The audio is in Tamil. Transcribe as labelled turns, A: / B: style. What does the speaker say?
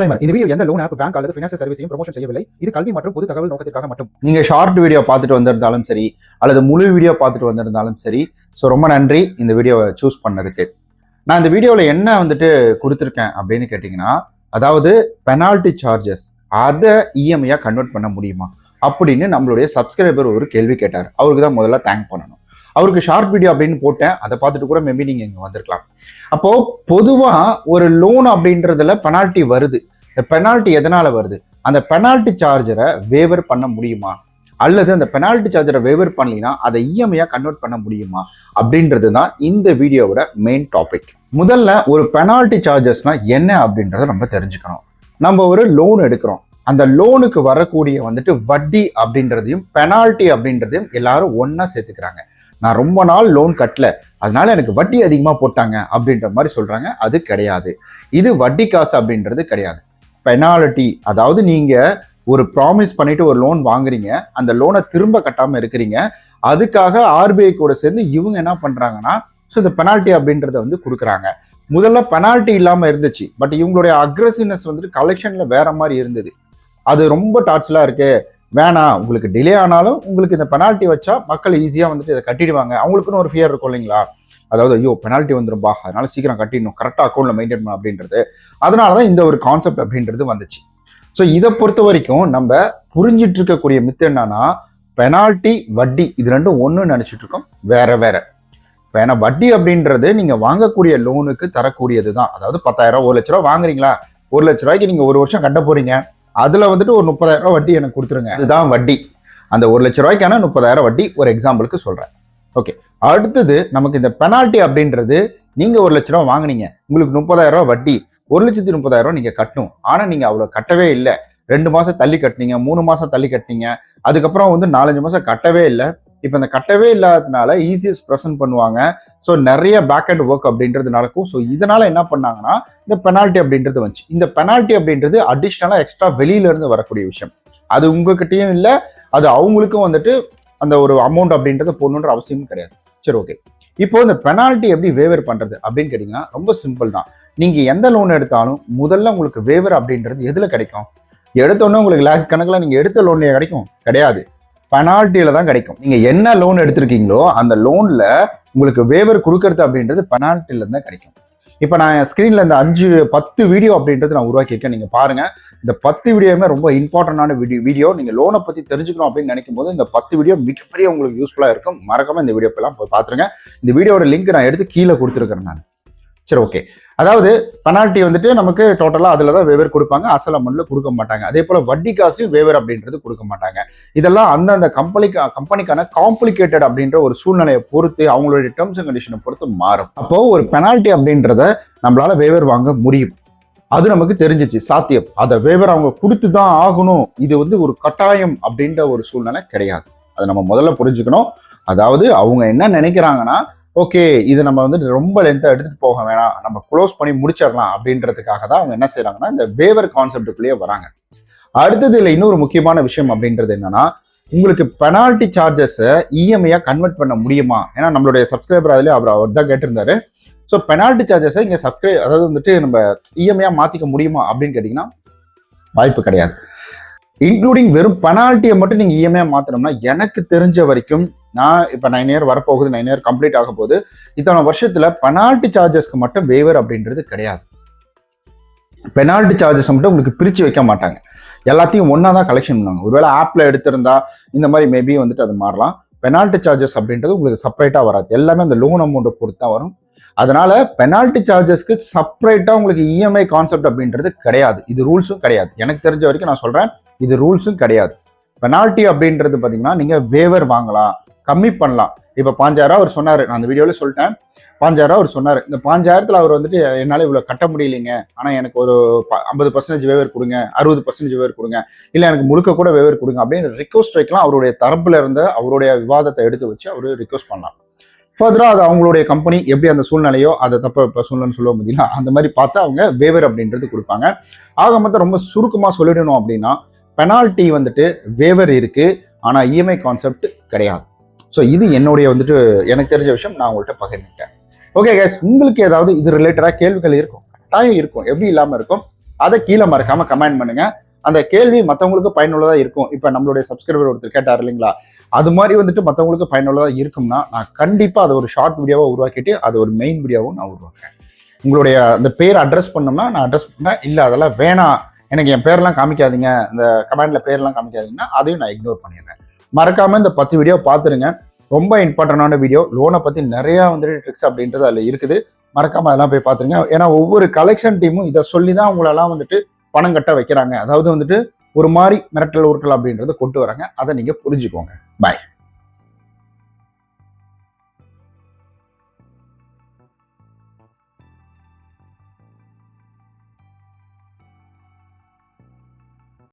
A: இந்த வீடியோ எந்த லோன் ஆப் பேங்க் அல்லது ஃபினான்ஷியல் சர்வீஸையும் ப்ரமோஷன் செய்யவில்லை. இது கல்வி மற்றும் பொது தகவல் நோக்கத்திற்காக மட்டும்.
B: நீங்க ஷார்ட் வீடியோ பார்த்துட்டு வந்திருந்தாலும் சரி அல்லது முழு வீடியோ பார்த்துட்டு வந்திருந்தாலும் சரி, ஸோ ரொம்ப நன்றி இந்த வீடியோவை சூஸ் பண்ணதுக்கு. நான் இந்த வீடியோவில் என்ன கொடுத்துருக்கேன் அப்படின்னு கேட்டிங்கன்னா, அதாவது பெனால்டி சார்ஜஸ் அதை இஎம்ஐயாக கன்வெர்ட் பண்ண முடியுமா அப்படின்னு நம்மளுடைய சப்ஸ்கிரைபர் ஒரு கேள்வி கேட்டார். அவருக்கு தான் முதல்ல தேங்க் பண்ணணும். அவருக்கு ஷார்ட் வீடியோ அப்படின்னு போட்டேன், அதை பார்த்துட்டு கூட மேபி நீங்கள் இங்கே வந்திருக்கலாம். அப்போ பொதுவாக ஒரு லோன் அப்படின்றதுல பெனால்ட்டி வருது. இந்த பெனால்ட்டி எதனால வருது? அந்த பெனால்ட்டி சார்ஜரை வேவர் பண்ண முடியுமா, அல்லது அந்த பெனால்ட்டி சார்ஜரை வேவர் பண்ணலினா அதை இஎம்ஐயா கன்வெர்ட் பண்ண முடியுமா அப்படின்றது தான் இந்த வீடியோவோட மெயின் டாபிக். முதல்ல ஒரு பெனால்ட்டி சார்ஜஸ்னா என்ன அப்படின்றத நம்ம தெரிஞ்சுக்கணும். நம்ம ஒரு லோன் எடுக்கிறோம், அந்த லோனுக்கு வரக்கூடிய வட்டி அப்படின்றதையும் பெனால்ட்டி அப்படின்றதையும் எல்லாரும் ஒன்னா சேர்த்துக்கிறாங்க. நான் ரொம்ப நாள் லோன் கட்டல, அதனால எனக்கு வட்டி அதிகமாக போட்டாங்க அப்படின்ற மாதிரி சொல்றாங்க. அது கிடையாது. இது வட்டி காசு அப்படின்றது கிடையாது. பெனால்ட்டி, அதாவது நீங்க ஒரு ப்ராமிஸ் பண்ணிட்டு ஒரு லோன் வாங்குறீங்க, அந்த லோனை திரும்ப கட்டாம இருக்கிறீங்க, அதுக்காக ஆர்பிஐ கூட சேர்ந்து இவங்க என்ன பண்றாங்கன்னா, ஸோ இந்த பெனால்ட்டி அப்படின்றத கொடுக்குறாங்க. முதல்ல பெனால்ட்டி இல்லாம இருந்துச்சு, பட் இவங்களுடைய அக்ரெசிவ்னஸ் கலெக்ஷன்ல வேற மாதிரி இருந்தது. அது ரொம்ப டார்ச்சலா இருக்கு, வேணாம், உங்களுக்கு டிலே ஆனாலும் உங்களுக்கு இந்த பெனால்ட்டி வச்சா மக்கள் ஈஸியா இதை கட்டிடுவாங்க. அவங்களுக்குன்னு ஒரு ஃபியர் இருக்கும் இல்லைங்களா, அதாவது ஐயோ பெனால்ட்டி வந்துரும்பா, அதனால சீக்கிரம் கட்டிடணும், கரெக்டாக அக்கௌண்ட்ல மெயின்டைன் பண்ணணும் அப்படின்றது. அதனாலதான் இந்த ஒரு கான்செப்ட் அப்படின்றது வந்துச்சு. ஸோ இதை பொறுத்த வரைக்கும் நம்ம புரிஞ்சிட்டு இருக்கக்கூடிய மித்து என்னன்னா, பெனால்ட்டி வட்டி இது ரெண்டும் ஒன்று நினைச்சிட்டு இருக்கோம், வேற வேற. ஏன்னா வட்டி அப்படின்றது நீங்க வாங்கக்கூடிய லோனுக்கு தரக்கூடியது தான். அதாவது 10,000 1 லட்ச ரூபா வாங்குறீங்களா, 1 லட்ச ரூபாய்க்கு நீங்க ஒரு வருஷம் கட்ட போறீங்க, அதுல ஒரு 30,000 ரூபாய் வட்டி எனக்கு கொடுத்துருங்க, அதுதான் வட்டி. அந்த 1 லட்ச ரூபாய்க்கான 30,000 வட்டி ஒரு எக்ஸாம்பிளுக்கு சொல்றேன். ஓகே, அடுத்தது நமக்கு இந்த பெனால்ட்டி அப்படின்றது, நீங்க 1 லட்ச ரூபாய் வாங்கினீங்க, உங்களுக்கு 30,000 ரூபாய் வட்டி, 1,30,000 நீங்க கட்டணும். ஆனா நீங்க அவ்வளவு கட்டவே இல்லை, 2 மாசம் தள்ளி கட்டினீங்க, 3 மாசம் தள்ளி கட்டினீங்க, அதுக்கப்புறம் 4-5 மாசம் கட்டவே இல்லை. இப்போ இந்த கட்டவே இல்லாததுனால ஈஸியஸ்ட் ப்ரெசென்ட் பண்ணுவாங்க. ஸோ நிறைய பேக் அண்ட் ஒர்க் அப்படின்றது நடக்கும். ஸோ இதனால என்ன பண்ணாங்கன்னா இந்த பெனால்ட்டி அப்படின்றது வந்துச்சு. இந்த பெனால்ட்டி அப்படின்றது அடிஷ்னலா எக்ஸ்ட்ரா வெளியில இருந்து வரக்கூடிய விஷயம். அது உங்ககிட்டயும் இல்லை, அது அவங்களுக்கும் அந்த ஒரு அமௌண்ட் அப்படின்றத போடணுன்ற அவசியமும் கிடையாது. சரி, ஓகே. இப்போ இந்த பெனால்ட்டி எப்படி வேவர் பண்றது அப்படின்னு கேட்டீங்கன்னா ரொம்ப சிம்பிள் தான். நீங்க எந்த லோன் எடுத்தாலும் முதல்ல உங்களுக்கு வேவர் அப்படின்றது எதுல கிடைக்கும்? எடுத்தோன்னே உங்களுக்கு லேக் கணக்கில் நீங்க எடுத்த லோன்லயே கிடைக்கும்? கிடையாது, பெனால்ட்டியில தான் கிடைக்கும். நீங்க என்ன லோன் எடுத்திருக்கீங்களோ அந்த லோன்ல உங்களுக்கு வேவர் கொடுக்கறது அப்படின்றது பெனால்ட்டில தான் கிடைக்கும். இப்ப நான் ஸ்கிரீன்ல இந்த 5-10 வீடியோ அப்படின்றது நான் உருவாக்கியிருக்கேன், நீங்க பாருங்க. இந்த 10 வீடியோமே ரொம்ப இம்பார்ட்டன்டான வீடியோ. நீங்க லோனை பத்தி தெரிஞ்சுக்கணும் அப்படின்னு நினைக்கும் போது இந்த 10 வீடியோ மிகப்பெரிய உங்களுக்கு யூஸ்ஃபுல்லா இருக்கும். மறக்காம இந்த வீடியோ எல்லாம் போய் பாத்துருங்க. இந்த வீடியோட லிங்க் நான் எடுத்து கீழே கொடுத்துருக்கேன் நான். சரி, ஓகே. அதாவது பெனால்ட்டி நமக்கு டோட்டலா அதுலதான் வேவர் கொடுப்பாங்க, அசல் அமௌண்ட்ல கொடுக்க மாட்டாங்க. அதே போல வட்டி காசு வேவர் அப்படின்றது கொடுக்க மாட்டாங்க. இதெல்லாம் அந்தந்த கம்பெனிக்கான காம்ப்ளிகேட்டட் அப்படின்ற ஒரு சூழ்நிலையை பொறுத்து, அவங்களுடைய டேர்ம்ஸ் அண்ட் கண்டிஷனை பொறுத்து மாறும். அப்போ ஒரு பெனால்ட்டி அப்படின்றத நம்மளால வேவர் வாங்க முடியும், அது நமக்கு தெரிஞ்சிச்சு, சாத்தியம். அதை வேவர் அவங்க கொடுத்துதான் ஆகணும், இது ஒரு கட்டாயம் அப்படின்ற ஒரு சூழ்நிலை கிடையாது. அதை நம்ம முதல்ல புரிஞ்சுக்கணும். அதாவது அவங்க என்ன நினைக்கிறாங்கன்னா, ஓகே இது நம்ம ரொம்ப லென்த்தா எடுத்துட்டு போக வேணாம், நம்ம க்ளோஸ் பண்ணி முடிச்சிடலாம் அப்படின்றதுக்காக தான் அவங்க என்ன செய்யறாங்கன்னா இந்த வேவர் கான்செப்டுக்குள்ளேயே வராங்க. அடுத்தது இல்லை, இன்னொரு முக்கியமான விஷயம் அப்படின்றது என்னன்னா, உங்களுக்கு பெனால்ட்டி சார்ஜஸை இஎம்ஐயா கன்வெர்ட் பண்ண முடியுமா? ஏன்னா நம்மளுடைய சப்ஸ்கிரைபர் அதுல அவர் தான் கேட்டிருந்தாரு. ஸோ பெனால்ட்டி சார்ஜஸை இங்க அதாவது நம்ம இஎம்ஐயா மாத்திக்க முடியுமா அப்படின்னு கேட்டீங்கன்னா வாய்ப்பு கிடையாது. இன்க்ளூடிங் வெறும் பெனால்ட்டியை மட்டும் நீங்க இஎம்ஐயா மாத்தணும்னா, எனக்கு தெரிஞ்ச வரைக்கும், நான் இப்போ 9 இயர் வரப்போகுது, 9 இயர் கம்ப்ளீட் ஆக போகுது, இத்தனை வருஷத்துல பெனால்ட்டி சார்ஜஸ்க்கு மட்டும் வேவர் அப்படின்றது கிடையாது. பெனால்ட்டி சார்ஜஸ் மட்டும் உங்களுக்கு பிரிச்சு வைக்க மாட்டாங்க, எல்லாத்தையும் ஒன்னா தான் கலெக்ஷன் பண்ணுவாங்க. ஒருவேளை ஆப்ல எடுத்திருந்தா இந்த மாதிரி மேபி அது மாறலாம். பெனால்ட்டி சார்ஜஸ் அப்படின்றது உங்களுக்கு செப்பரேட்டா வராது, எல்லாமே அந்த லோன் அமௌண்ட்டை பொறுத்து தான் வரும். அதனால பெனால்ட்டி சார்ஜஸ்க்கு செப்பரேட்டா உங்களுக்கு இஎம்ஐ கான்செப்ட் அப்படின்றது கிடையாது. இது ரூல்ஸும் கிடையாது, எனக்கு தெரிஞ்ச வரைக்கும் நான் சொல்றேன், இது ரூல்ஸும் கிடையாது. பெனால்ட்டி அப்படின்றது பாத்தீங்கன்னா நீங்க வேவர் வாங்கலாம், கம்மி பண்ணலாம். இப்ப 5,000 அவர் சொன்னாரு, நான் அந்த வீடியோல சொல்லிட்டேன். 5,000 அவர் சொன்னாரு, இந்த 5,000 அவர் என்னால இவ்வளவு கட்ட முடியலைங்க, ஆனா எனக்கு ஒரு 50% வேவர் கொடுங்க, 60% வேவர் கொடுங்க, இல்ல எனக்கு முழுக்க கூட வேவர் கொடுங்க அப்படின்னு ரிக்வஸ்ட் வைக்கலாம். அவருடைய தரப்புல இருந்த அவருடைய விவாதத்தை எடுத்து வச்சு அவரு ரிக்வஸ்ட் பண்ணலாம். ஃபர்தரா அது அவங்களுடைய கம்பெனி எப்படி அந்த சூழ்நிலையோ, அதை தப்ப சூழ்நிலை சொல்ல முடியல, அந்த மாதிரி பார்த்து அவங்க வேவர் அப்படின்றது கொடுப்பாங்க. ஆக மொத்தம் ரொம்ப சுருக்கமா சொல்லிடணும் அப்படின்னா, பெனால்ட்டி வேவர் இருக்கு, ஆனா இஎம்ஐ கான்செப்ட் கிடையாது. ஸோ இது என்னுடைய எனக்கு தெரிஞ்ச விஷயம், நான் உங்கள்கிட்ட பகிர்ந்துட்டேன். ஓகே கைஸ், உங்களுக்கு ஏதாவது இது ரிலேட்டடா கேள்விகள் இருக்கும், கட்டாயம் இருக்கும், எப்படி இல்லாம இருக்கும். அதை கீழே மறக்காம கமெண்ட் பண்ணுங்க. அந்த கேள்வி மற்றவங்களுக்கு பயனுள்ளதா இருக்கும். இப்போ நம்மளுடைய சப்ஸ்கிரைபர் ஒருத்தர் கேட்டார் இல்லைங்களா, அது மாதிரி வந்துட்டு மற்றவங்களுக்கு பயனுள்ளதா இருக்கும்னா நான் கண்டிப்பா அதை ஒரு ஷார்ட் வீடியோவா உருவாக்கிட்டு அது ஒரு மெயின் வீடியோவும் நான் உருவாக்குறேன். உங்களுடைய அந்த பேர் அட்ரஸ் பண்ணோம்னா நான் அட்ரஸ் பண்ணேன், இல்லை அதெல்லாம் வேணாம் எனக்கு என் பேர்லாம் காமிக்காதீங்க, இந்த கமெண்ட்ல பேர்லாம் காமிக்காதீங்கன்னா அதையும் நான் இக்னோர் பண்ணிடுறேன். மறக்காம இந்த 10 வீடியோ பார்த்துருங்க. ரொம்ப இம்பார்ட்டண்டான வீடியோ. லோனை பத்தி நிறைய வந்துட்டு ட்ரிக்ஸ் அப்படின்றது அதில் இருக்குது. மறக்காம அதெல்லாம் போய் பார்த்துருங்க. ஏன்னா ஒவ்வொரு கலெக்ஷன் டீமும் இதை சொல்லி தான் உங்களெல்லாம் வந்துட்டு பணம் கட்ட வைக்கிறாங்க. அதாவது வந்துட்டு ஒரு மாதிரி மிரட்டல் உருட்டல் அப்படின்றத கொண்டு வராங்க. அதை நீங்க புரிஞ்சுக்கோங்க. பாய்.